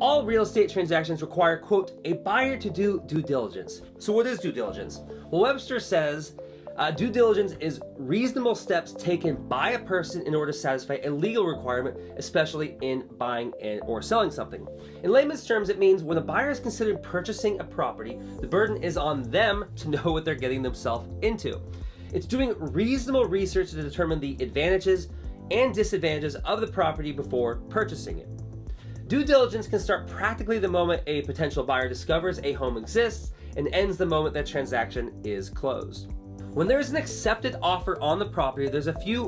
all real estate transactions require, quote, a buyer to do due diligence. So what is due diligence? Well, Webster says due diligence is reasonable steps taken by a person in order to satisfy a legal requirement, especially in buying or selling something. In layman's terms, it means when a buyer is considering purchasing a property, the burden is on them to know what they're getting themselves into. It's doing reasonable research to determine the advantages and disadvantages of the property before purchasing it. Due diligence can start practically the moment a potential buyer discovers a home exists and ends the moment that transaction is closed. When there is an accepted offer on the property, there's a few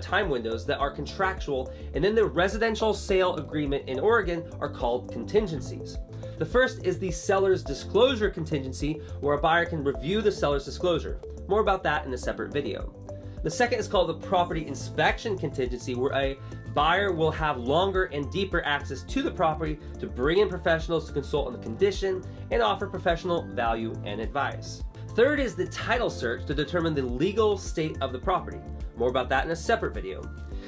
time windows that are contractual, and in the residential sale agreement in Oregon are called contingencies. The first is the seller's disclosure contingency, where a buyer can review the seller's disclosure. More about that in a separate video. The second is called the property inspection contingency, where a buyer will have longer and deeper access to the property to bring in professionals to consult on the condition and offer professional value and advice. Third is the title search to determine the legal state of the property. More about that in a separate video.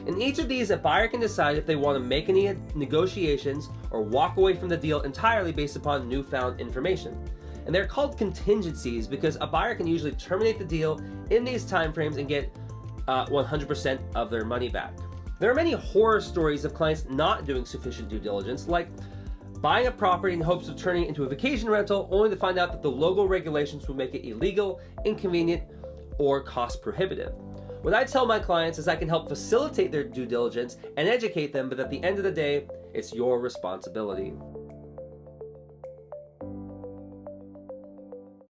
In each of these, a buyer can decide if they want to make any negotiations or walk away from the deal entirely based upon newfound information. And they're called contingencies because a buyer can usually terminate the deal in these timeframes and get 100% of their money back. There are many horror stories of clients not doing sufficient due diligence, like buying a property in hopes of turning it into a vacation rental, only to find out that the local regulations will make it illegal, inconvenient, or cost prohibitive. What I tell my clients is I can help facilitate their due diligence and educate them, but at the end of the day, it's your responsibility.